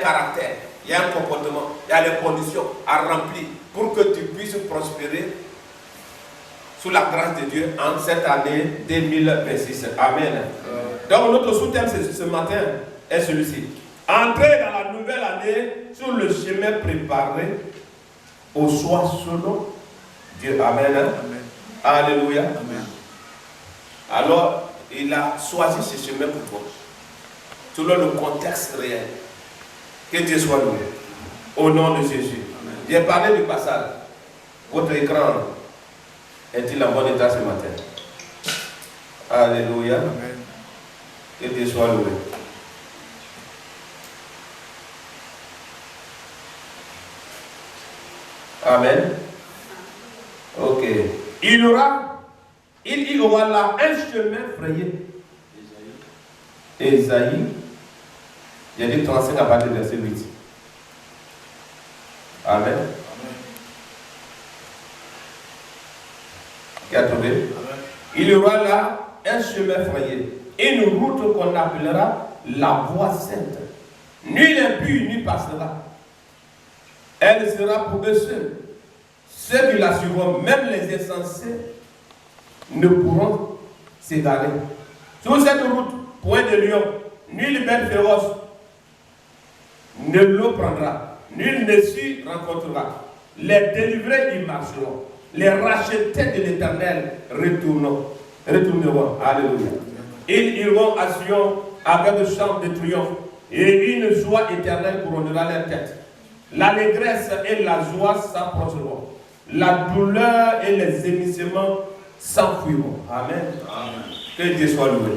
caractère, il y a un comportement, il y a les conditions à remplir pour que tu puisses prospérer sous la grâce de Dieu en cette année 2026. Amen. Donc notre sous-thème ce matin est celui-ci. Entrer dans la nouvelle année sur le chemin préparé au choix selon Dieu. Amen. Amen. Alléluia. Amen. Alors, il a choisi ce chemin pour toi, selon le contexte réel. Que Dieu soit loué. Au nom de Jésus. J'ai parlé du passage. Votre écran est-il en bon état ce matin? Alléluia. Amen. Que Dieu soit loué. Amen. Ok. Il y aura là un chemin frayé. Ésaïe. Il y a dit 35 à partir du verset 8. Amen. Qui a trouvé? Amen. Il y aura là un chemin frayé, une route qu'on appellera la voie sainte. Nul impur n'y passera. Elle sera pour eux seuls. Ceux qui la suivront, même les insensés, ne pourront s'égarer. Sur cette route, point de lion, nul bête féroce ne l'eau prendra, nul ne s'y rencontrera. Les délivrés y marcheront. Les rachetés de l'Éternel retourneront. Alléluia. Ils iront à Sion avec de chants de triomphe, et une joie éternelle couronnera leur tête. L'allégresse et la joie s'approcheront. La douleur et les gémissements s'enfuiront. Amen. Amen. Que Dieu soit loué.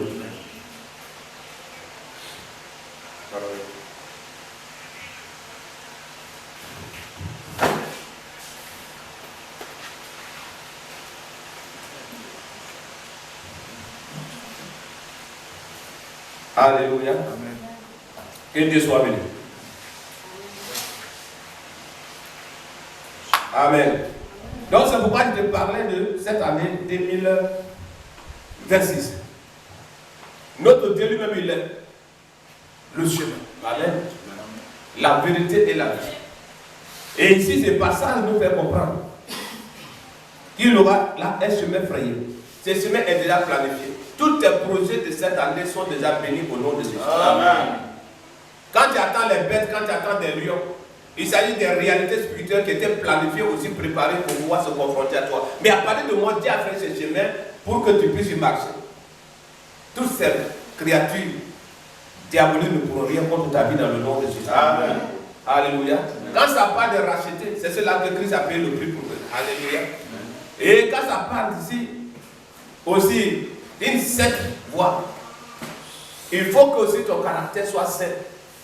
Alléluia. Amen. Que Dieu soit béni. Amen. Donc c'est pourquoi je te parlais de cette année 2026. Notre Dieu lui-même, il est le chemin. Amen. La vérité et la vie. Et ici, ce passage nous fait comprendre qu'il aura là un chemin frayé. Ce chemin est déjà planifié. Tous tes projets de cette année sont déjà bénis au nom de Jésus. Amen. Quand tu attends les bêtes, quand tu attends des lions, il s'agit des réalités spirituelles qui étaient planifiées aussi, préparées pour pouvoir se confronter à toi. Mais à partir de moi, Dieu a fait ce chemin pour que tu puisses y marcher. Toutes ces créatures diaboliques ne pourront rien contre ta vie dans le nom de Jésus. Amen. Alléluia. Quand ça parle de racheter, c'est cela que Christ a payé le prix pour eux. Alléluia. Et quand ça parle ici, aussi, d'une cette voie, il faut que aussi ton caractère soit sain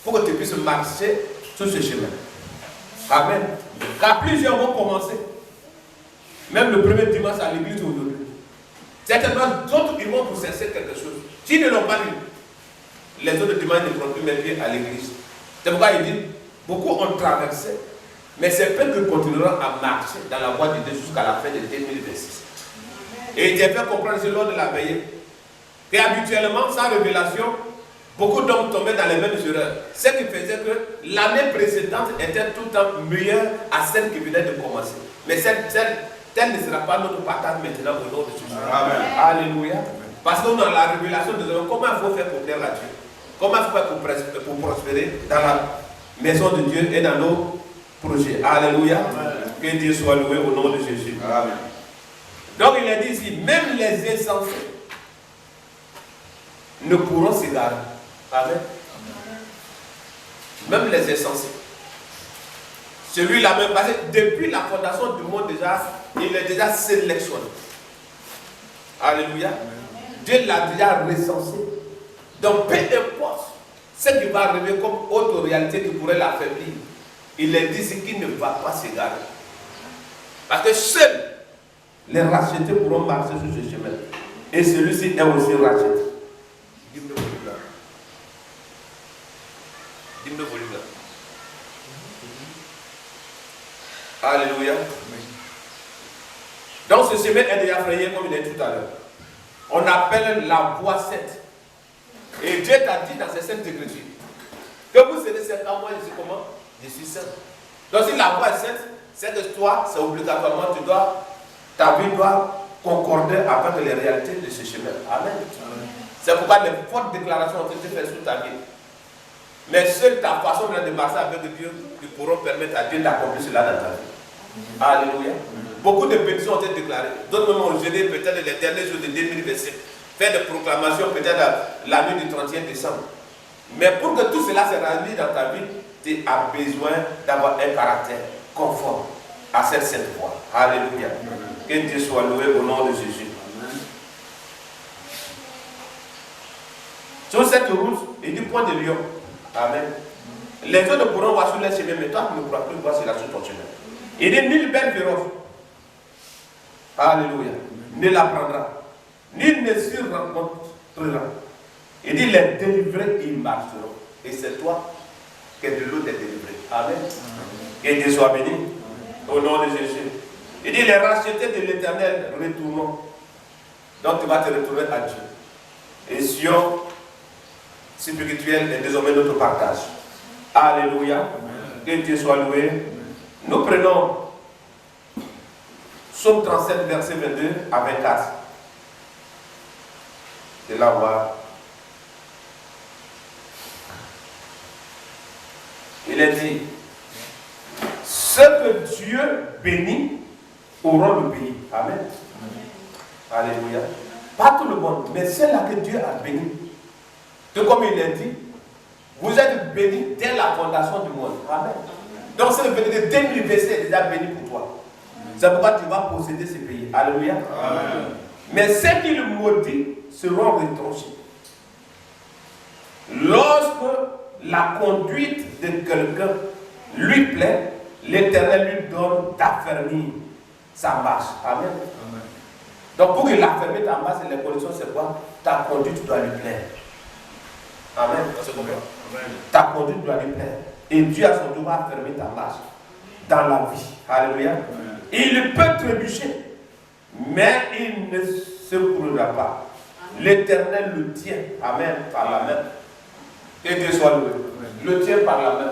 pour que tu puisses marcher sur ce chemin. Amen. Car plusieurs vont commencer. Même le premier dimanche à l'église aujourd'hui. Certainement d'autres ils vont pour chercher quelque chose. S'ils ne l'ont pas vu, les autres dimanches ne pourront plus mettre pied à l'église. C'est pourquoi il dit, beaucoup ont traversé, mais c'est peu qui continueront à marcher dans la voie de Dieu jusqu'à la fin de 2026. Et il t'a fait comprendre lors de la veillée que habituellement, sans révélation, beaucoup d'hommes tombaient dans les mêmes erreurs. Ce qui faisait que l'année précédente était tout le temps meilleure à celle qui venait de commencer. Mais telle ne sera pas notre partage maintenant au nom de Jésus. Amen. Alléluia. Parce que dans la révélation, nous savons comment il faut faire pour plaire à Dieu. Comment il faut faire pour prospérer dans la maison de Dieu et dans nos projets. Alléluia. Amen. Que Dieu soit loué au nom de Jésus. Amen. Donc il est dit ici, même les insensés ne pourront s'égarer. Amen. Même les insensés. Celui-là même, parce que depuis la fondation du monde déjà, il est déjà sélectionné. Alléluia. Dieu l'a déjà recensé. Donc peu importe ce qui va arriver comme autre réalité qui pourrait l'affaiblir, il est dit qu'il ne va pas s'égarer. Parce que seuls les rachetés pourront marcher sur ce chemin. Et celui-ci est aussi racheté. Dis-moi le volume là. Dis-moi le volume là. Alléluia. Donc ce chemin est déjà frayé comme il est tout à l'heure. On appelle la voie sainte. Et Dieu t'a dit dans ces saintes écritures Que vous serez saint quand moi je suis comment? Je suis saint. Donc si la voie est sainte, c'est que toi, c'est obligatoirement, ta vie doit concorder avec les réalités de ce chemin. Amen. C'est pourquoi les fortes déclarations ont été faites sur ta vie. Mais seule ta façon de marcher avec Dieu qui pourront permettre à Dieu d'accomplir cela dans ta vie. Alléluia. Beaucoup de bénédictions ont été déclarées. D'autres moments ont gêné peut-être les derniers jours de 2027. Faire des proclamations peut-être la nuit du 31 décembre. Mais pour que tout cela se réalise dans ta vie, tu as besoin d'avoir un caractère conforme à cette sainte voie. Alléluia. Que Dieu soit loué au nom de Jésus. Sur cette route, il dit point de lion. Amen. Les autres ne pourront voir sur leur chemin, mais toi tu ne pourras plus voir cela sur ton chemin. Il dit nul belle féroce. Alléluia. Ne la prendra. Nul ne s'y rencontrera. Il dit les délivrés, ils marcheront. Et c'est toi qui es de l'eau des délivrés. Amen. Que Dieu soit béni. Au nom de Jésus. Il dit les rachetés de l'Éternel retournons. Donc tu vas te retourner à Dieu. Et Sion spirituel est désormais notre partage. Alléluia. Que Dieu soit loué. Nous prenons Psaume 37, verset 22 à 24. Et là, on va. Il est dit, ceux que Dieu bénit auront le pays. Amen. Alléluia. Pas tout le monde, mais ceux-là que Dieu a bénis. Tout comme il est dit, vous êtes bénis dès la fondation du monde. Amen. Donc c'est le béni de 2000 versets déjà béni pour toi. C'est pourquoi tu vas posséder ce pays. Alléluia. Amen. Mais ceux qui le maudit seront retranchés. Lorsque la conduite de quelqu'un lui plaît, l'Éternel lui donne d'affermir sa marche. Amen. Amen. Donc pour qu'il affermisse ta marche, les conditions c'est quoi? Ta conduite doit lui plaire. Amen. Ta conduite doit lui plaire. Et Dieu a son devoir affermir ta marche dans la vie. Alléluia. Il peut trébucher, mais il ne se coulera pas. L'Éternel le tient. Amen. Par la main. Que Dieu soit loué. Le tient par la main.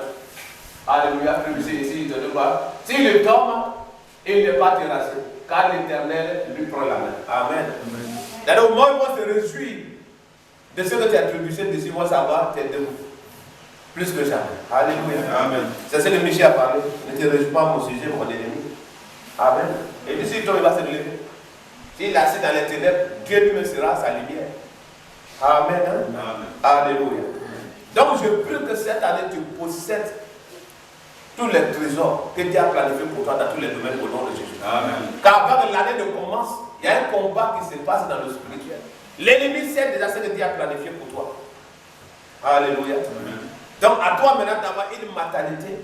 Alléluia. Trébucher ici, il te dit quoi? S'il tombe, il n'est pas terrassé. Car l'Éternel lui prend la main. Amen. D'ailleurs, moi, il va se réjouir de ce que tu as trébuché dessus. Moi, ça va, tu es debout. Plus que jamais. Alléluia. Amen. C'est ce que Michel a parlé. Ne te réjouis pas mon sujet, mon ennemi. Amen. Et puis s'il tombe, il va se lever. S'il est assis dans les ténèbres, Dieu lui sera sa lumière. Amen. Amen. Alléluia. Donc je prie que cette année tu possèdes tous les trésors que Dieu a planifiés pour toi dans tous les domaines au nom de Jésus. Amen. Car avant que l'année ne commence, il y a un combat qui se passe dans le spirituel. L'ennemi sait déjà ce que Dieu a planifié pour toi. Alléluia. Amen. Donc à toi maintenant d'avoir une maternité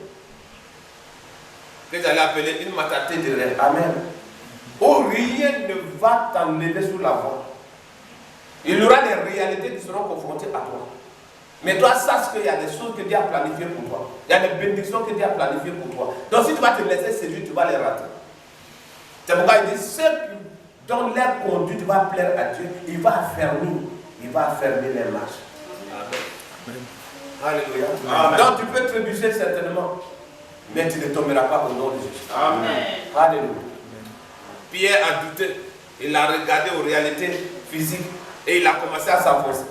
que j'allais appeler une maternité de rêve. Amen. Où rien ne va t'enlever sous la voie. Il y aura des réalités qui seront confrontées à toi. Mais toi, sache qu'il y a des choses que Dieu a planifiées pour toi. Il y a des bénédictions que Dieu a planifiées pour toi. Donc si tu vas te laisser séduire, tu vas les rater. C'est pourquoi il dit, ceux dont leur conduite va plaire à Dieu, il va affermir les marches. Amen. Alléluia. Amen. Donc tu peux trébucher certainement, mais tu ne tomberas pas au nom de Jésus. Amen. Alléluia. Pierre a douté, il a regardé aux réalités physiques et il a commencé à s'avancer.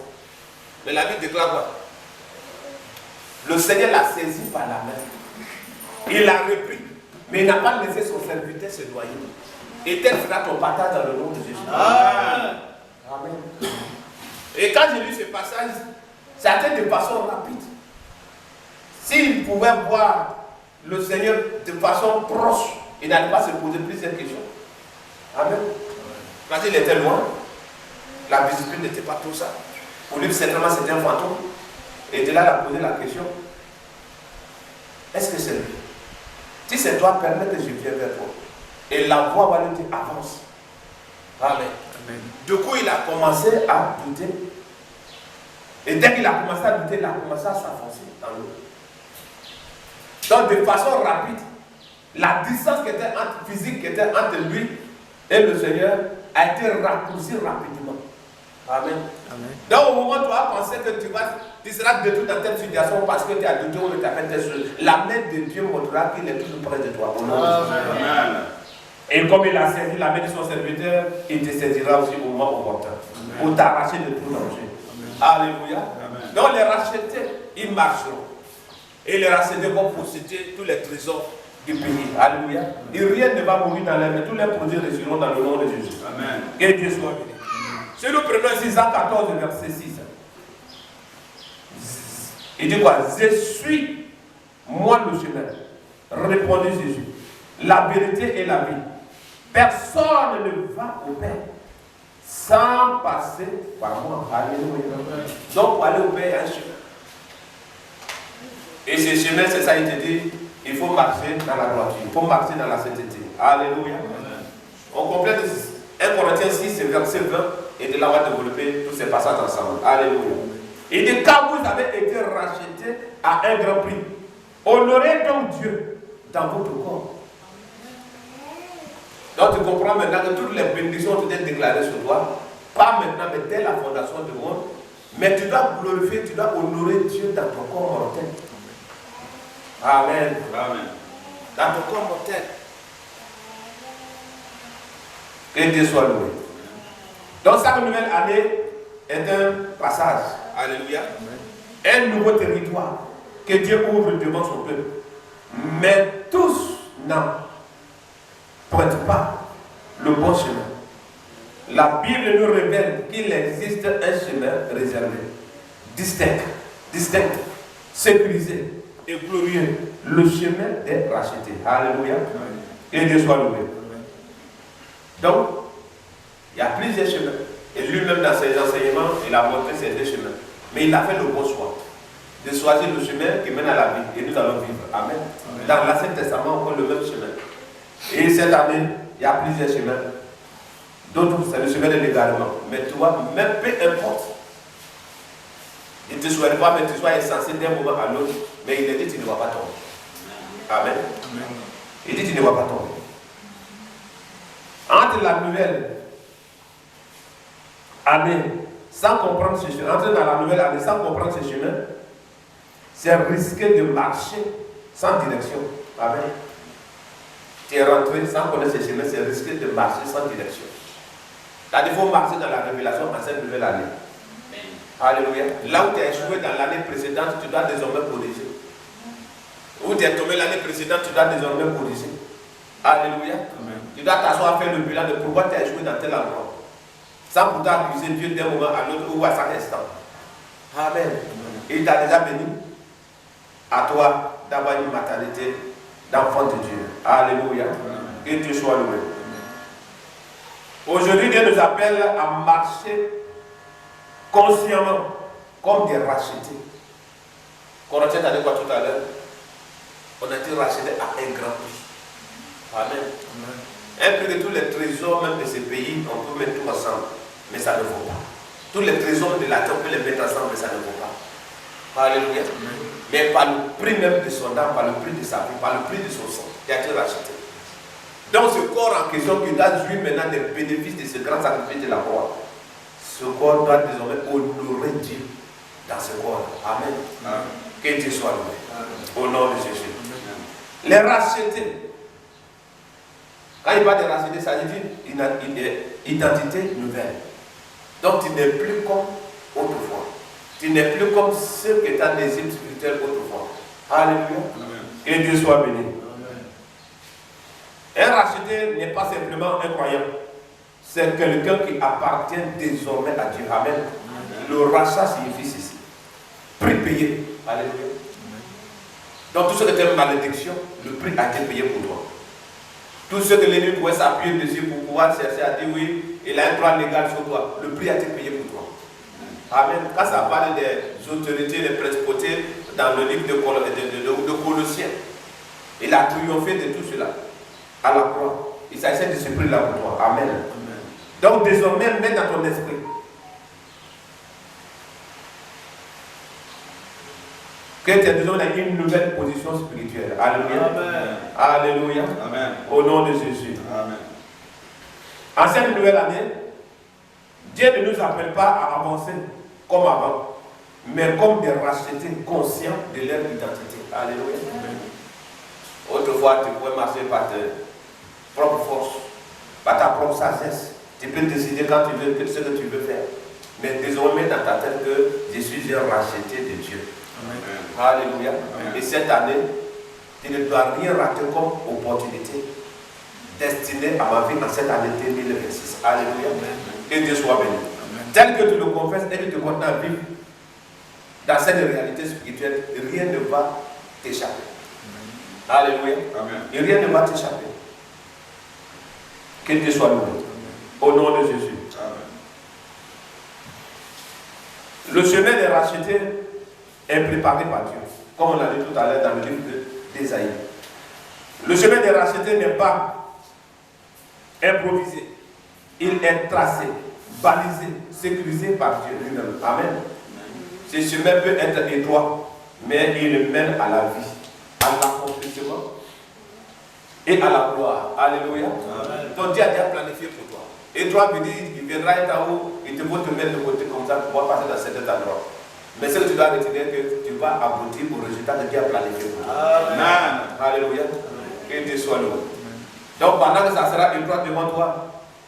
Mais la Bible déclare quoi? Le Seigneur l'a saisi par la main. Il l'a repris, mais il n'a pas laissé son serviteur se noyer. Et tel sera ton partage dans le nom de Jésus. Amen. Amen. Et quand j'ai lu ce passage, c'était de façon rapide. S'il pouvait voir le Seigneur de façon proche, il n'allait pas se poser plusieurs questions. Amen. Quand il était loin, la visibilité n'était pas tout ça. Pour lui, certainement, c'était un fantôme. Et de là, il a posé la question. Est-ce que c'est lui? Si c'est toi, permets que je vienne vers toi. Et la voix va lui dire, avance. Amen. Amen. Du coup, il a commencé à douter. Et dès qu'il a commencé à douter, il a commencé à s'avancer dans l'eau. Donc, de façon rapide, la distance qui était physique qui était entre lui et le Seigneur a été raccourcie rapidement. Amen. Donc au moment où tu vas penser que tu seras détruit dans telle situation parce que tu as douté ou tu as fait telle chose, la main de Dieu montrera qu'il est toujours près de toi. Amen. Et comme il a saisi la main de son serviteur, il te saisira aussi au moment opportun pour t'arracher de tout danger. Alléluia. Donc les rachetés, ils marcheront. Et les rachetés vont posséder tous les trésors du pays. Alléluia. Et rien ne va mourir dans les mains. Tous les produits réussiront dans le nom de Jésus. Amen. Que Dieu soit béni. Si nous prenons 614, verset 6. Il dit quoi? Je suis moi le chemin. Répondit Jésus. La vérité et la vie. Personne ne va au Père sans passer par moi. Alléluia. Donc pour aller au Père, il y a un chemin. Et ce chemin, c'est ça, il te dit, il faut marcher dans la droiture, il faut marcher dans la sainteté. Alléluia. On complète 1 Corinthiens 6, verset 20, et de là on va développer tous ces passages ensemble. Alléluia. Il dit, car vous avez été rachetés à un grand prix, honorez donc Dieu dans votre corps. Donc tu comprends maintenant que toutes les bénédictions ont été déclarées sur toi, pas maintenant, mais dès la fondation du monde. Mais tu dois glorifier, tu dois honorer Dieu dans ton corps mortel. Amen. Amen. Dans ton corps mortel. Que Dieu soit loué. Donc chaque nouvelle année est un passage. Alléluia. Un nouveau territoire que Dieu ouvre devant son peuple. Mais tous n'en pointent pas le bon chemin. La Bible nous révèle qu'il existe un chemin réservé, distinct, sécurisé et glorieux, le chemin des rachetés. Alléluia. Que Dieu soit loué. Donc, il y a plusieurs chemins. Et lui-même, dans ses enseignements, il a montré ces deux chemins. Mais il a fait le bon choix de choisir le chemin qui mène à la vie. Et nous allons vivre. Amen. Dans l'Ancien Testament, on prend le même chemin. Et cette année, il y a plusieurs chemins. D'autres, c'est le chemin de l'égarement. Mais toi, même peu importe. Il ne te souhaite pas, mais tu sois insensé d'un moment à l'autre. Mais il te dit, tu ne vas pas tomber. Amen. Il dit, tu ne vas pas tomber. Entre la nouvelle année, sans comprendre ce chemin, entrer dans la nouvelle année sans comprendre ce chemin, c'est risquer de marcher sans direction. Amen. Tu es rentré sans connaître ce chemin, c'est risquer de marcher sans direction. Là, il faut marcher dans la révélation en cette nouvelle année. Alléluia. Là où tu as échoué dans l'année précédente, tu dois désormais corriger. Où tu es tombé l'année précédente, tu dois désormais corriger. Alléluia. Amen. Tu dois t'asseoir faire le bilan de pourquoi tu as échoué dans tel endroit. Sans pourtant accuser Dieu d'un moment à l'autre ou à chaque instant. Amen. Et il t'a déjà béni à toi d'avoir une maternité d'enfant de Dieu. Alléluia. Que Dieu soit loué. Aujourd'hui, Dieu nous appelle à marcher consciemment comme des rachetés. Corinthiens t'a dit quoi tout à l'heure? On a été rachetés à un grand prix. Amen. Un prix de tous les trésors même de ces pays, on peut mettre tout ensemble, mais ça ne vaut pas. Tous les trésors de la terre, on peut les mettre ensemble, mais ça ne vaut pas. Alléluia. Mais par le prix même de son âme, par le prix de sa vie, par le prix de son sang, qui a été racheté. Donc ce corps en question qui doit jouir maintenant des bénéfices de ce grand sacrifice de la croix, ce corps doit désormais honorer Dieu dans ce corps. Amen. Amen. Que Dieu soit loué. Au nom de Jésus. Amen. Les rachetés. Quand il parle de racheter, ça veut dire une identité nouvelle. Donc tu n'es plus comme autrefois. Tu n'es plus comme ceux qui étaient en exil spirituel autrefois. Alléluia. Que Dieu soit béni. Un racheté n'est pas simplement un croyant. C'est quelqu'un qui appartient désormais à Dieu. Amen. Le rachat signifie ceci. Prix payé. Alléluia. Donc tout ce qui était une malédiction, le prix a été payé pour toi. Tout ce que l'ennemi pouvait s'appuyer dessus pour pouvoir chercher à dire oui, il a un droit légal sur toi. Le prix a été payé pour toi. Amen. Quand ça parle des autorités, des principautés, dans le livre de Colossiens, il a triomphé de tout cela à la croix. Il s'agit de ce prix-là pour toi. Amen. Amen. Donc désormais, mets dans ton esprit que tu es désormais dans une nouvelle position spirituelle. Alléluia. Amen. Alléluia. Amen. Au nom de Jésus. Amen. En cette nouvelle année, Dieu ne nous appelle pas à avancer comme avant, mais comme des rachetés conscients de leur identité. Alléluia. Autrefois, tu pouvais marcher par ta propre force, par ta propre sagesse. Tu peux décider quand tu veux ce que tu veux faire. Mais désormais dans ta tête que je suis un racheté de Dieu. Amen. Alléluia. Amen. Et cette année, tu ne dois rien rater comme opportunité destinée à ma vie en cette année 2026. Alléluia. Amen. Que Dieu soit béni. Amen. Tel que tu le confesses et que tu continues à vivre dans cette réalité spirituelle, rien ne va t'échapper. Alléluia. Amen. Et rien ne va t'échapper. Que Dieu soit loué. Au nom de Jésus. Amen. Le chemin des rachetés est préparé par Dieu. Comme on l'a dit tout à l'heure dans le livre d'Ésaïe. Le chemin des rachetés n'est pas improvisé. Il est tracé, balisé, sécurisé par Dieu lui-même. Amen. Ce chemin peut être étroit, mais il mène à la vie, à l'accomplissement et à la gloire. Alléluia. Donc Dieu a déjà planifié pour toi. Et toi, il viendra être en haut, il te faut te mettre de côté comme ça pour pouvoir passer dans cet endroit. Mais ce que tu dois retenir, que tu vas aboutir au résultat que Dieu a planifié pour toi. Amen. Alléluia. Que Dieu soit loué. Donc pendant que ça sera étroit devant toi,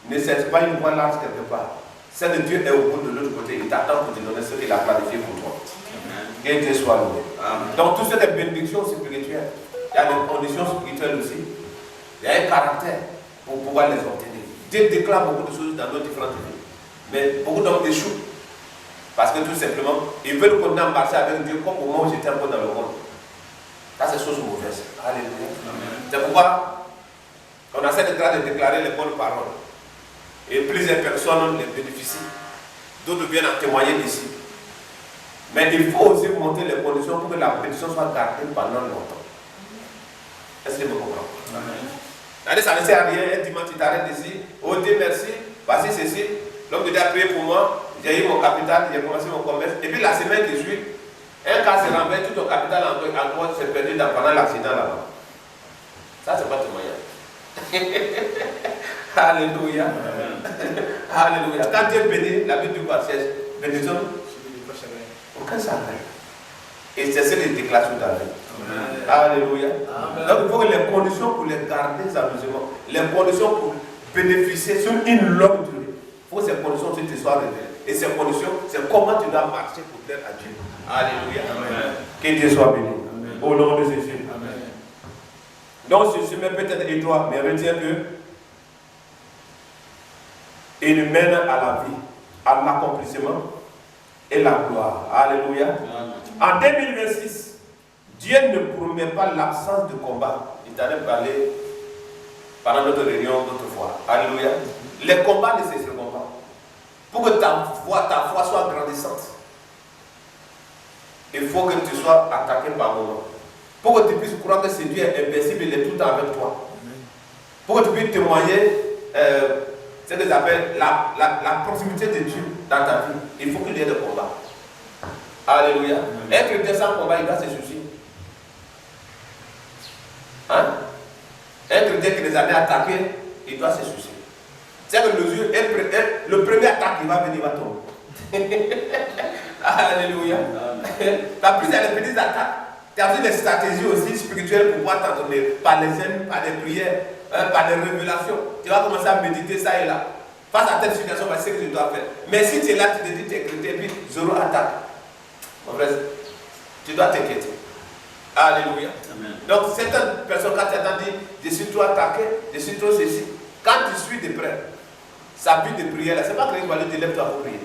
ne cherche pas une voie large quelque part. C'est que Dieu est au bout de l'autre côté. Il t'attend pour te donner ce qu'il a planifié pour toi. Que Dieu soit loué. Donc tout ce qui est bénédiction spirituelle, il y a des conditions spirituelles aussi. Il y a un caractère pour pouvoir les obtenir. Dieu déclare beaucoup de choses dans nos différentes vies. Mais beaucoup d'hommes échouent. Parce que tout simplement, ils veulent qu'on ait marché avec Dieu comme au moment où j'étais un peu dans le monde. Ça, c'est chose mauvaise. Alléluia. C'est pourquoi on essaie de déclarer les bonnes paroles. Et plusieurs personnes les bénéficient. D'autres viennent en témoigner ici. Mais il faut aussi monter les conditions pour que la bénédiction soit gardée pendant longtemps. Est-ce que vous comprenez? Ça ne sert à rien, un dimanche tu t'arrêtes ici, oh Dieu merci, voici ceci, l'homme de Dieu a prié pour moi, j'ai eu mon capital, j'ai commencé mon commerce, et puis la semaine qui suit, un cas se renverse, tout ton capital en toi s'est perdu pendant l'accident là-bas. Ça c'est pas témoignage. Alléluia. Alléluia. Quand Dieu bénit, la Bible dit quoi? C'est bénédiction. Aucun chagrin. Et c'est ce qu'il déclare sur ta vie. Alléluia. Amen. Donc il faut que les conditions pour les garder amusément, les conditions pour bénéficier sur une longue durée, il faut que ces conditions te soient révélées. Et ces conditions, c'est comment tu dois marcher pour plaire à Dieu. Alléluia. Amen. Que Dieu soit béni. Amen. Au nom de Jésus. Amen. Donc ce chemin peut être étroit, mais retiens que il mène à la vie, à l'accomplissement et la gloire. Alléluia. Amen. En 2026, Dieu ne promet pas l'absence de combat. Il t'en a parlé pendant notre réunion d'autres fois. Alléluia. Les combats ne cesseront pas. Pour que ta foi soit grandissante, il faut que tu sois attaqué par moment. Pour que tu puisses croire que ce Dieu est invincible, il est tout le temps avec toi. Pour que tu puisses témoigner ce que j'appelle la proximité de Dieu dans ta vie, il faut qu'il y ait des combats. Alléluia. Un chrétien sans combat, il doit se soucier. Hein? Un chrétien qui les a attaqués, il doit se soucier. C'est que le premier attaque qui va venir va tomber. Alléluia. La plus c'est les petites attaques. Tu as vu des stratégies aussi spirituelles pour pouvoir t'entendre par les aimes, par les prières, par les révélations. Tu vas commencer à méditer ça et là. Face à telle situation, c'est ce que tu dois faire. Mais si tu es là, tu te dis tu es chrétien, puis zéro attaque. Mon frère, tu dois t'inquiéter. Alléluia. Amen. Donc, certaines personnes, quand tu attends, disent je suis trop attaqué, je suis trop ceci. Quand tu suis de près, sa vie de prière, c'est pas que il va aller te lever pour prier.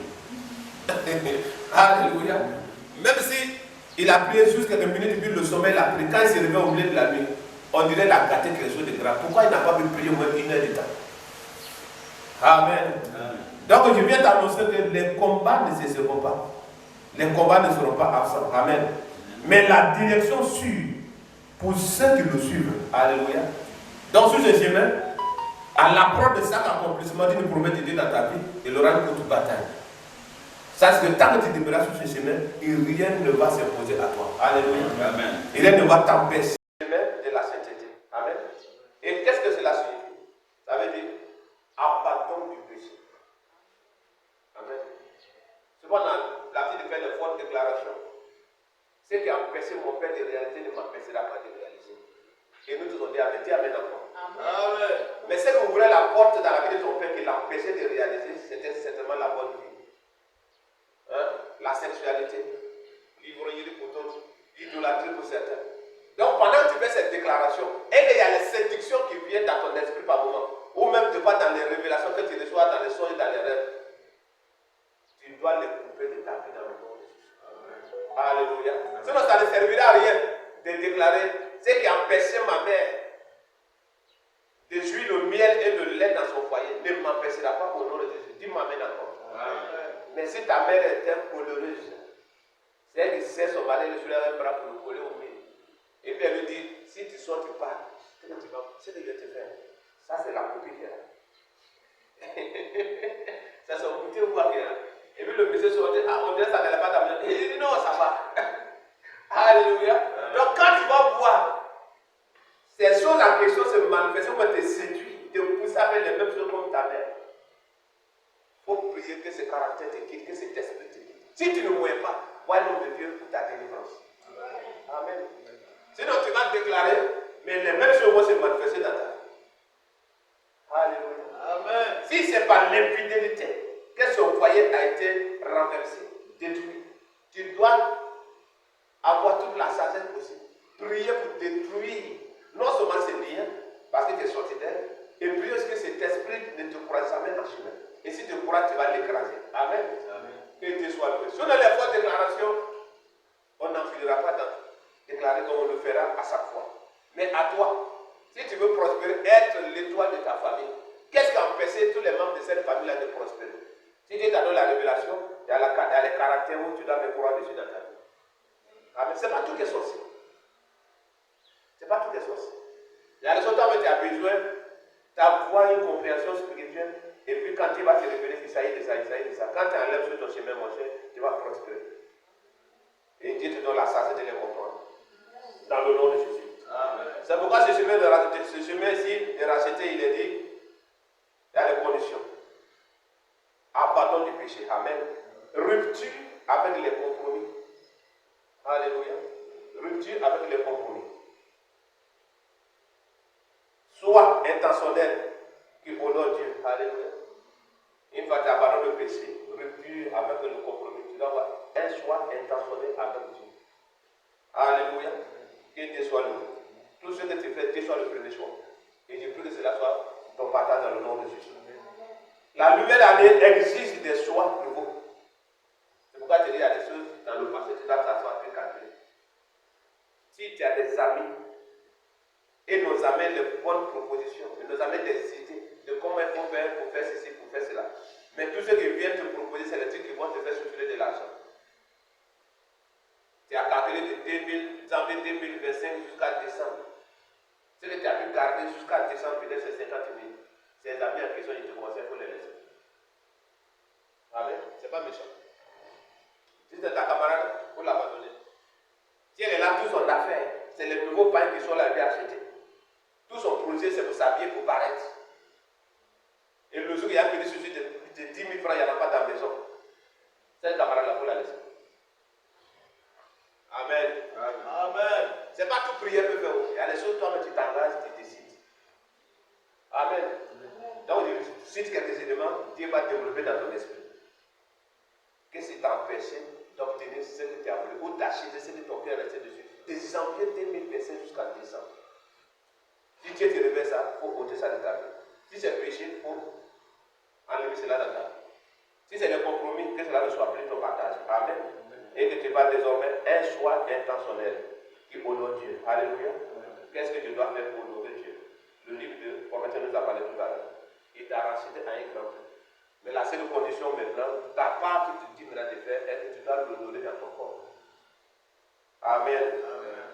Alléluia. Même si il a prié juste quelques minutes, puis le sommeil l'a pris, quand il s'est réveillé au milieu de la nuit, on dirait qu'il a gâté quelque chose de grave. Pourquoi il n'a pas pu prier au moins une heure de temps? Amen. Amen. Donc, je viens t'annoncer que les combats ne cesseront pas. Les combats ne seront pas absents. Amen. Mais la direction sûre pour ceux qui le suivent. Alléluia. Donc sur ce chemin, à l'approche de chaque accomplissement d'une promesse de Dieu dans ta vie, il aura une autre bataille. Sache que tant que tu demeures sur ce chemin, rien ne va s'imposer à toi. Alléluia. Amen. Rien ne va t'empêcher de la sainteté. Amen. Et qu'est-ce que cela signifie? Ça veut dire abandon du péché. Moi, on a l'habitude de faire de fortes déclarations. Ce qui a empêché mon père de réaliser ne m'empêchera pas de réaliser. Et nous tous on dit Amen. Dis Amen encore. Amen. Mais ce qui ouvrait la porte dans la vie de ton père qui l'empêchait de réaliser, c'était certainement la bonne vie. Hein? La sexualité, l'ivrognerie pour d'autres, l'idolâtrie pour certains. Donc pendant que tu fais cette déclaration, et qu'il y a les séductions qui viennent dans ton esprit par moment, ou même tu pas dans les révélations que tu reçois dans les songes et dans les rêves, tu dois les couper de ta vie dans le nom de Jésus. Alléluia. Sinon ça ne servira à rien de déclarer ce qui empêchait ma mère de jouir le miel et le lait dans son foyer ne m'empêchera pas au nom de Jésus. Dis-moi Amen encore. Amen. Mais si ta mère était collereuse, c'est elle qui sait son mari sur un bras pour le coller au mur. Et puis elle lui dit, si tu sors, tu pars. Ce que je vais te faire, ça c'est la copie qu'elle a. Ça c'est un petit voix qu'elle a. Et puis le monsieur se dit, ah on dirait ça n'allait pas t'amener. Et il dit non, ça va. Alléluia. Donc quand tu vas voir ces choses en question se manifester, on te séduit, te pousser à faire les mêmes choses comme ta mère. Il faut prier que ce caractère te quitte, que cet esprit te quitte. Si tu ne mouilles pas, vois l'homme de Dieu pour ta délivrance. Amen. Sinon tu vas déclarer, mais les mêmes choses vont se manifester dans ta vie. Alléluia. Amen. Si ce n'est pas l'infidélité, que son foyer a été renversé, détruit, tu dois avoir toute la sagesse possible. Prier pour détruire non seulement ces liens, parce que tu es sorti d'elle, et puis aussi que cet esprit ne te croise jamais en chemin. Et si tu crois, tu vas l'écraser. Amen. Amen. Que Dieu soit loué. Si on a les fausses déclarations, on n'en finira pas d'en déclarer comme on le fera à chaque fois. Mais à toi, si tu veux prospérer, être l'étoile de ta famille, qu'est-ce qui a empêché tous les membres de cette famille-là de prospérer? Si Dieu t'a donné la révélation, il y a les caractères où tu dois me croire dessus dans ta vie. Amen. Ce n'est pas tout qui est sorcier. Ce n'est pas tout qui est sorcier. Il y a des autres où tu as besoin d'avoir une compréhension spirituelle, et puis quand tu vas te révéler, il s'agit de ça, il s'agit de ça. Quand tu enlèves sur ton chemin, mon cher, tu vas prospérer. Et Dieu te donne la sagesse de les comprendre. Dans le nom de Jésus. C'est pourquoi ce chemin-ci de racheter, il est dit, il y a les conditions. Abandon du péché. Amen. Rupture avec les compromis. Alléluia. Rupture avec les compromis. Soit intentionnel qui honore Dieu. Alléluia. Une fois que tu abandonnes le péché, rupture avec le compromis. Tu dois avoir un choix intentionnel avec Dieu. Alléluia. Que Dieu soit loué. Tout ce que tu fais, Dieu soit le premier choix. Et je prie que cela soit ton partage dans le nom de Jésus. La nouvelle année exige des choix nouveaux. C'est pourquoi je dis il y a des choses dans le passé, tu dois t'asseoir et calculer. Si tu as des amis et nous amènent de bonnes propositions, et nous amènent des idées de comment il faut faire pour faire ceci, pour faire cela. Mais tout ce qui vient te proposer, c'est les trucs qui vont te faire souffler de l'argent. Tu as calculé de janvier 2025 jusqu'à décembre. Ce que tu as pu garder jusqu'à décembre, peut-être c'est 50 000. Ces amis en question, ils te conseillent pour les laisser. Amen. C'est pas méchant. Si c'est ta camarade, il faut l'abandonner. Si elle est là, tout son affaire, c'est les nouveaux pains qui sont là, lui acheter. Tout son projet, c'est pour s'habiller, pour paraître. Et le jour où il y a un petit souci de 10 000 francs, il n'y en a pas dans la maison. Cette camarade-là, il faut la laisser. Amen. Amen. C'est pas tout prier peut faire. Il y a des choses, toi, mais tu t'engages, tu décides. Amen. Donc, je cite quelques éléments, Dieu va développer dans ton esprit. Qu'est-ce qui t'a empêché d'obtenir ce que tu as voulu, ou d'acheter ce que ton cœur restait dessus, de janvier 2025 jusqu'à décembre. Si Dieu te révèle ça, il faut ôter ça de ta vie. Si c'est péché, il faut enlever cela dans ta vie. Si c'est le compromis, que cela ne soit plus ton partage. Amen. Et que tu fasses désormais un choix intentionnel qui honore Dieu. Alléluia. Qu'est-ce que tu dois faire pour honorer Dieu? Le livre de Prophète nous a parlé tout à l'heure. Il t'a racheté à un grand prix. Mais la seule condition maintenant, ta part que tu dis maintenant de faire, est que tu dois l'honorer dans ton corps. Amen. Amen.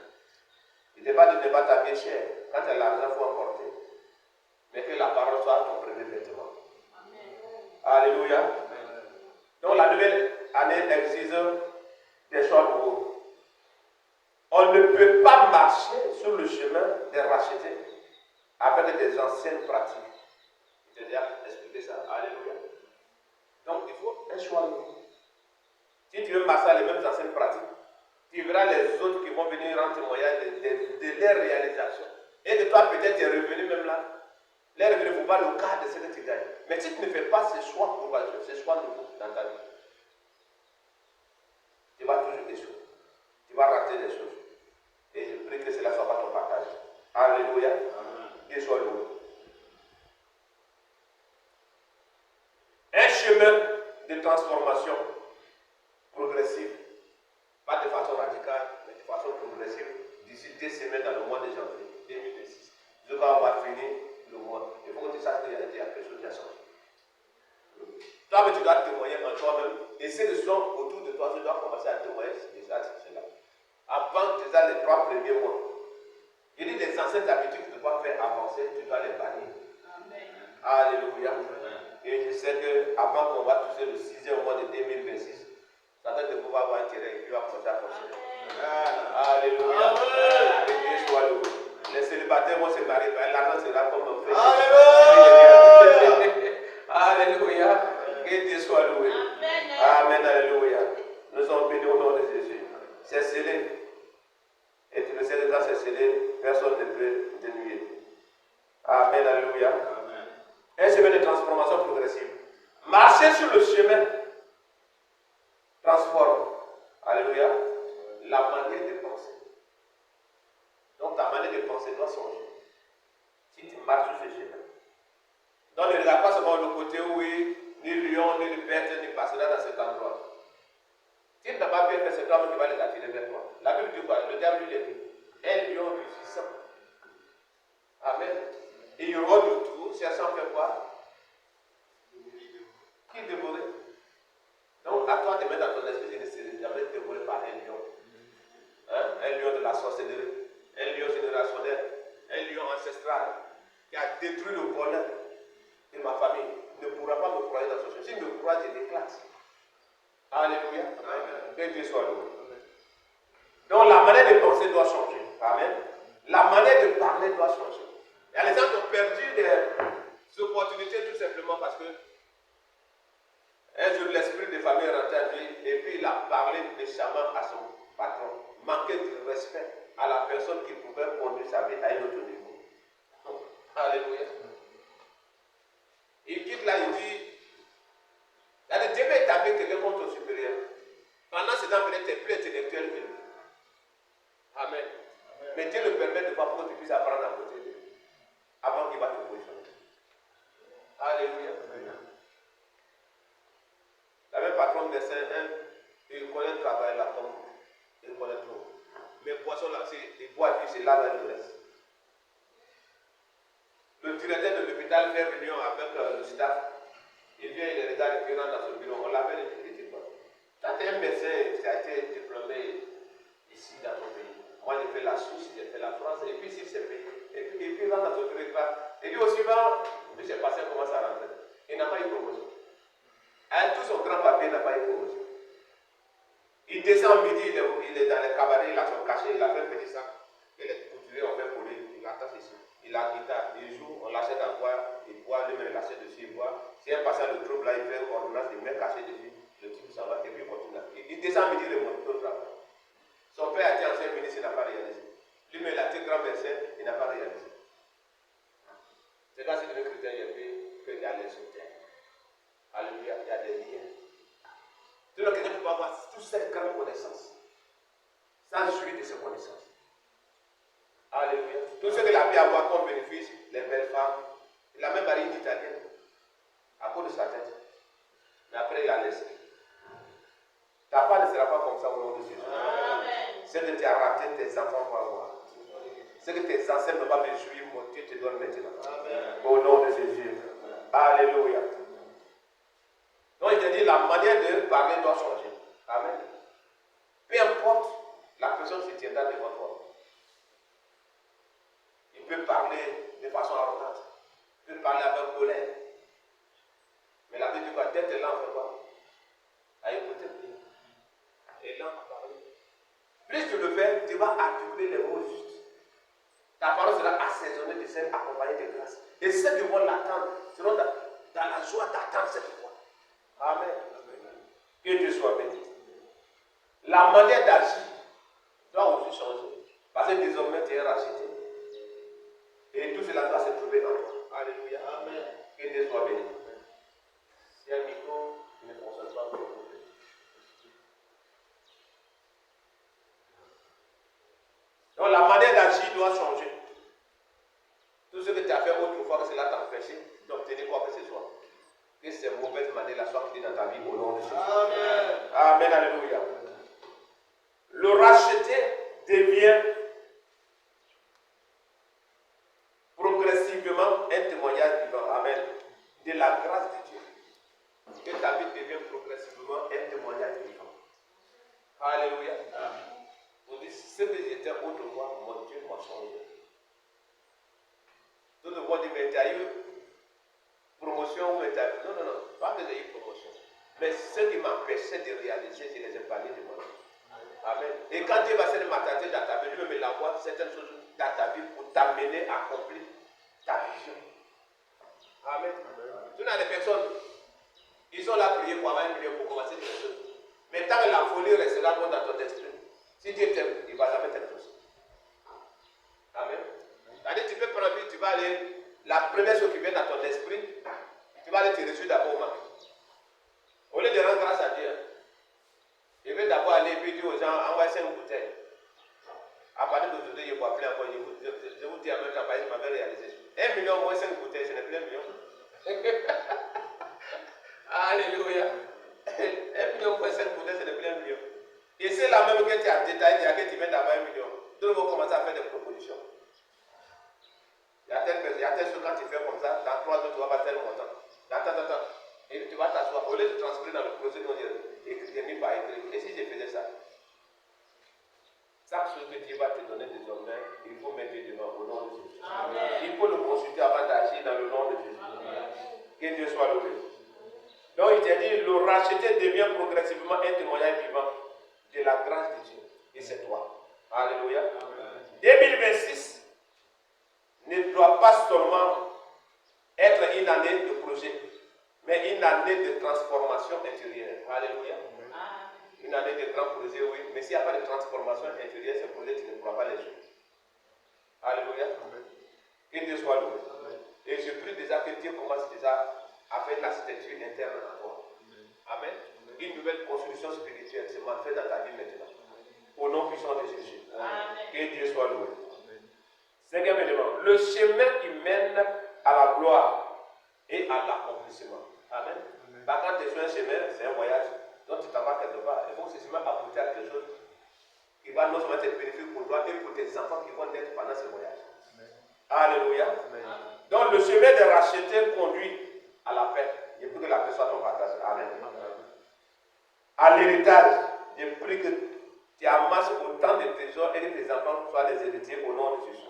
Il ne pas dit de ne pas t'habiller cher. Quand tu as l'argent, il faut emporter. Mais que la parole soit ton premier vêtement. Alléluia. Amen. Donc la nouvelle année exige des choix nouveaux. On ne peut pas marcher sur le chemin des rachetés avec des anciennes pratiques. Je t'ai déjà expliqué ça. Alléluia. Donc il faut un choix nouveau. Si tu veux masser les mêmes anciennes pratiques, tu verras les autres qui vont venir rendre témoignage de leur réalisation. Et de toi, peut-être, tu es revenu même là. Les revenus ne font pas le cas de ce que tu gagnes. Mais si tu ne fais pas ce choix courageux, ce choix nouveau dans ta vie, tu vas toujours échouer. Tu vas rater des choses. Et je prie que cela ne soit pas ton partage. Alléluia. Dieu soit loué. Un chemin de transformation progressive, pas de façon radicale, mais de façon progressive, d'ici 2 semaines dans le mois de janvier 2026. Donc quand on va finir le mois, il faut que tu saches qu'il y a quelque chose qui a changé. Toi, tu dois témoigner en toi-même, et ces leçons autour de toi, tu dois commencer à témoigner déjà cela. Avant déjà les 3 premiers mois. Il dit les anciennes habitudes que tu dois faire avancer, tu dois les bannir. Amen. Alléluia. Amen. Et je sais qu'avant qu'on va toucher le 6e mois de 2026, Satan ne peut pas avoir un terrain et puis va commencer à fonctionner. Alléluia. Que Dieu soit loué. Les célibataires vont se marier, l'argent sera comme un fait. Alléluia. Que Dieu soit loué. Amen. Alléluia. Nous sommes bénis au nom de Jésus. C'est scellé. Et tu le sais, quand c'est scellé, personne ne peut dénuer. Amen. Alléluia. Un chemin de transformation progressive. Marcher sur le chemin transforme. Alléluia. La manière de penser. Donc ta manière de penser doit changer. Si tu marches sur ce chemin. Donc ne regarde pas seulement le côté où ni lion, ni bête, ni passerelle dans cet endroit. Si tu n'as pas bien fait, c'est toi qui vas les attirer vers toi. La Bible dit quoi? Le diable lui dit un lion puissant. Amen. Et il rôde autour, cherchant faire quoi? Qui dévorer? Donc à toi de mettre dans ton esprit, je ne serai jamais dévoré par un lion. Hein? Un lion de la sorcellerie, un lion générationnel, un lion ancestral qui a détruit le bonheur de ma famille. Ne pourra pas me croire dans ce chemin. S'il me croit, je l'éclate. Alléluia. Amen. Que Dieu soit loué. Donc la manière de penser doit changer. Amen. La manière de parler doit changer. Il y a les gens qui ont perdu des opportunités tout simplement parce que un jour l'esprit de famille est rentré à lui et puis il a parlé méchamment à son patron. Manquer de respect à la personne qui pouvait conduire sa vie à un autre niveau. Alléluia. Il quitte là, il dit, il y a des débats établis quelqu'un contre ton supérieur. Pendant ce temps, peut-être tu es plus intellectuel que lui. Amen. Mais Dieu le permet de voir pour que tu puisses apprendre à côté de lui. Avant qu'il va te positionner. Alléluia. La même patron de Saint-Un, il connaît le travail là comme il connaît trop. Mais poisson là, il boit et puis c'est là où il reste. Le directeur de l'hôpital fait réunion avec le staff. Il vient, il les regarde et puis il rentre dans son bureau. On l'appelle et il dit quoi? Quand tu es un médecin qui a été diplômé ici dans ton pays, moi j'ai fait la Suisse, j'ai fait la France, et puis ici c'est payé. Et puis il rentre dans son bureau, il dit au suivant, lui ses patients commencent à rentrer. Il n'a pas eu de promotion. Avec tout son grand papier, il n'a pas eu de promotion. Il descend midi, il est dans les cabarets, il a son cachet, il a fait un petit sac. Et les couturiers ont fait pour lui, il attache ici. Il a la guitare, il joue, on l'achète à boire, il boit, lui-même il l'achète dessus, il boit. Si un patient le trouble là, il fait une ordonnance, il met caché dessus, le type s'en va et puis il continue. Il descend midi, il monte au travail. Son père a été ancien ministre, il n'a pas réalisé. Lui-même il a été grand médecin, il n'a pas réalisé. C'est quand c'est devenu chrétien, il a vu qu'il y a les soutiens. Alléluia, il y a des liens. Tout le quelqu'un peut avoir toutes ces grandes connaissances, sans jouir de ses connaissances. Alléluia. Tout ce qu'il a pu avoir comme bénéfice, les belles femmes, il a même marié une italienne à cause de sa tête. Mais après, il a laissé. Ta part ne sera pas comme ça au nom de Jésus. C'est que tu as raté, tes enfants vont avoir. C'est que tes ancêtres ne vont pas me jouir, mon Dieu te donne maintenant. Amen. Au nom de Jésus. Alléluia. Donc, il te dit, la manière de parler doit changer. Amen. Peu importe, la personne se tiendra devant toi. Il peut parler de façon arrogante. Il peut parler avec colère. Mais la Bible dit quoi? Tête et langue fait quoi? À écouter. Et langue à parler. Plus tu le fais, tu vas articuler les mots justes. Ta parole sera assaisonnée de sel accompagnée de grâce. Et ceux qui vont l'attendre seront dans la joie d'attendre cette voix. Amen. Que Dieu soit béni. la manière d'agir doit aussi changer. Parce que désormais, tu es racheté. Et tout cela doit se trouver en toi. Alléluia. Amen. Que Dieu soit béni. Si un micro ne fonctionne pas, pour vous. Donc la manière d'agir doit changer. Tout ce que tu as fait autrefois, que cela t'a empêché d'obtenir quoi que ce soit. Que ces mauvaises manières-là soient quittées dans ta vie au nom de Jésus. Amen. Amen. Alléluia. Le racheté devient progressivement un témoignage vivant. Amen. De la grâce de Dieu. Que ta vie devienne progressivement un témoignage vivant. Alléluia. Amen. On dit, ce que j'étais autrefois, mon Dieu m'a changé. Tout le monde dit, mais tu as eu promotion, mais tu as... Non, pas que j'ai eu promotion. Mais ce qui m'empêchait de réaliser, je les ai parlé de moi. Amen. Et quand Dieu va se m'attarder dans ta vie, lui me l'envoie certaines choses dans ta vie pour t'amener à accomplir ta vision. Amen. Tu n'as des personnes, ils sont là prier pour avoir un million pour commencer quelque chose. Mais tant que la folie restera dans ton esprit, si Dieu t'aime, il ne va jamais t'exaucer. Amen. C'est-à-dire, tu peux prendre vie, tu vas aller, la première chose qui vient dans ton esprit, tu vas aller te résoudre d'abord au manque. Au lieu de rendre grâce à Dieu, je vais d'abord aller et puis dire aux gens, envoyez 5 bouteilles. À partir d'aujourd'hui, je ne bois plus encore. Je vous dis à même temps, je m'avais réalisé. 1 million moins 5 bouteilles, ce n'est plus 1 million. Alléluia. 1 million moins 5 bouteilles, ce n'est plus 1 million. Et c'est là même que tu as détaillé, que tu viens d'avoir 1 million. Tout le monde commence à faire des propositions. Il y a telle chose quand tu fais comme ça, dans 3 ans, tu vas pas tel montant. Attends. Et tu vas t'asseoir. Au lieu de transférer dans le procès, j'ai mis par écrit. Et si je faisais ça? Chaque chose que Dieu va te donner désormais, il faut mettre devant au nom de Jésus. Amen. Il faut le consulter avant d'agir dans le nom de Jésus. Amen. Que Dieu soit loué. Donc il t'a dit, le racheté devient progressivement un témoignage vivant de la grâce de Dieu. Et c'est toi. Alléluia. Amen. 2026 ne doit pas seulement être une année de projet, mais une année de transformation intérieure. Alléluia. Une année de grand projet, oui, mais s'il n'y a pas de transformation intérieure, ce projet, tu ne pourras pas les jouer. Alléluia. Que Dieu soit loué. Et je prie déjà que Dieu commence déjà à faire l'architecture interne en toi. Amen. Une nouvelle construction spirituelle se manifeste dans ta vie maintenant. Au nom puissant de Jésus. Que Dieu soit loué. Cinquième élément, le chemin qui mène à la gloire et à l'accomplissement. Amen. Quand tu es sur un chemin, c'est un voyage. Donc tu t'en vas quelque part. Il faut que ce chemin aboutir à quelque chose qui va non seulement être bénéfique pour toi et pour tes enfants qui vont naître pendant ce voyage. Alléluia. Donc le chemin de racheter conduit à la paix. Je prie que la paix soit ton partage. Amen. À l'héritage, je prie que tu amasses autant de trésors et que tes enfants soient des héritiers au nom de Jésus.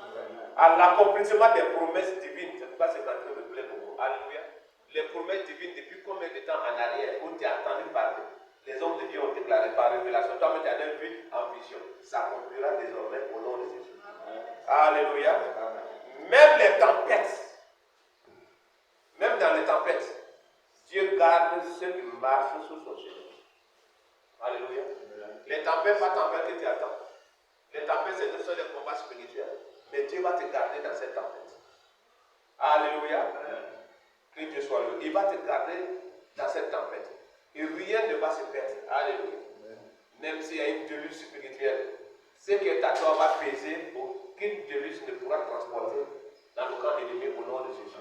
À l'accomplissement des promesses divines, c'est pourquoi c'est en train de plaire pour vous. Alléluia. Les promesses divines, depuis combien de temps en arrière, où tu as entendu parler, les hommes de Dieu ont déclaré par révélation, toi-même tu as vu en vision, ça accomplira désormais au nom de Jésus. Alléluia. Même les tempêtes, même dans les tempêtes, Dieu garde ceux qui marchent sous son chemin. Alléluia. Les tempêtes, pas tempêtes que tu attends. Les tempêtes, ce sont des combats spirituels. Mais Dieu va te garder dans cette tempête. Alléluia. Que Dieu soit loué. Il va te garder dans cette tempête. Et rien ne va se perdre. Alléluia. Même s'il y a une déluge spirituelle, ce qui est à toi va peser, aucune déluge ne pourra transporter dans le camp ennemi au nom de Jésus.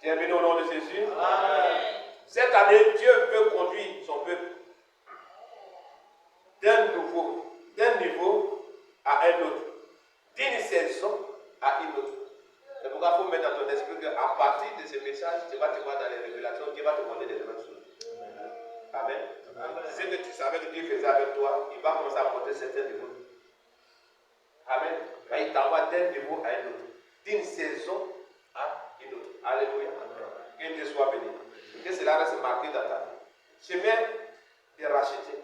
Tu es béni au nom de Jésus. Amen. Cette année, Dieu veut conduire son peuple d'un niveau à un autre, d'une saison à une autre. C'est pourquoi il faut mettre dans ton esprit qu'à partir de ce message, tu vas te voir dans les révélations, Dieu va te demander des grandes choses. Amen. Ce que tu savais que Dieu faisait avec toi, il va commencer à monter certains niveaux. Amen. Quand il t'envoie d'un niveau à un autre, d'une saison à une autre. Alléluia. Que Dieu soit béni. Que cela reste marqué dans ta vie. Chemin de racheter.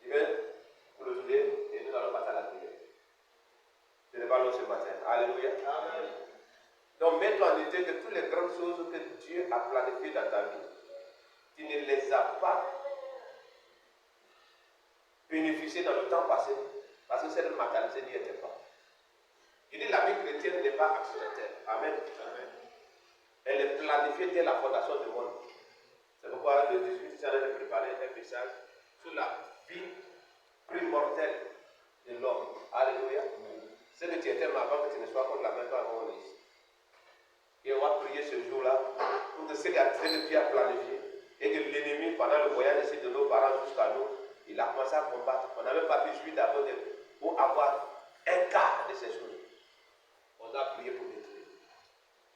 Je vais clôturer et nous allons passer à la prière. C'est le ballon ce matin. Alléluia. Amen. Donc mets-toi en idée que toutes les grandes choses que Dieu a planifiées dans ta vie, tu ne les as pas difficile dans le temps passé parce que cette maternité n'y était pas. Je dis la vie chrétienne n'est pas accidentelle. Amen. Elle est planifiée dès la fondation du monde. C'est pourquoi le 18 j'en ai préparé un message sur la vie primordiale de l'homme. Alléluia. C'est que tu étais avant que tu ne sois contre la main quand on est ici. Et on va prier ce jour-là pour que ce que Dieu a planifié et que l'ennemi, pendant le voyage ici de nos parents jusqu'à nous, il a commencé à combattre. On n'a même pas pu jouir d'abord pour avoir un quart de ces choses. On a prié pour détruire.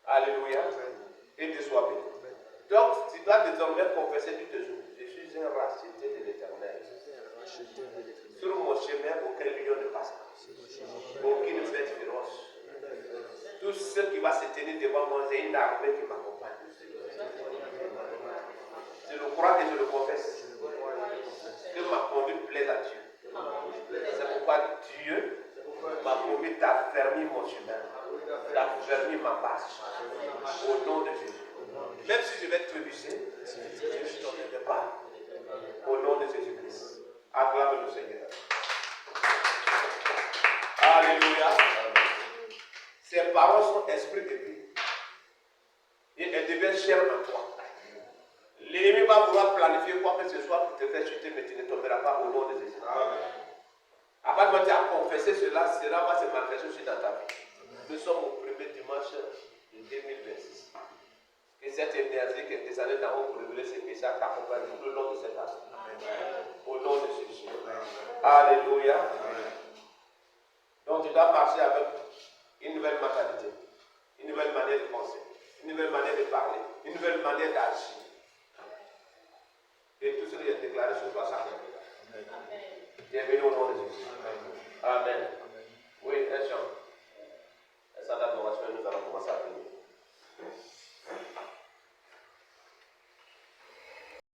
Alléluia. Et Dieu soit béni. Donc, tu dois désormais confesser tous tes jours. Je suis un racheté de l'Éternel. Sur mon chemin, aucun lion ne passe pas. Aucune bête féroce. Tout ce qui va se tenir devant moi, c'est une armée qui m'accompagne. Je le crois et je le confesse. Que ma conduite plaise à Dieu. C'est pourquoi Dieu m'a promis d'affermir mon chemin, d'affermir ma marche. Au nom de Jésus. Même si je vais trébucher, je ne tomberai pas. Au nom de Jésus-Christ. Acclame le Seigneur. Alléluia. Ces paroles sont esprit de vie. Et elles deviennent chères en toi. L'ennemi va vouloir planifier quoi que ce soit pour te faire chuter, mais tu ne tomberas pas au nom de Jésus. Après que tu as confessé cela, cela va se manifester aussi dans ta vie. Nous sommes au premier dimanche de 2026. Et cette énergie qui est descendue d'en haut pour révéler ces messages t'accompagne tout le long de cette année. Au nom de Jésus. Alléluia. Donc tu dois marcher avec une nouvelle mentalité, une nouvelle manière de penser, une nouvelle manière de parler, une nouvelle manière d'agir. Et tout ce qui est déclaré sur toi, ça vient. Bienvenue au nom de Jésus.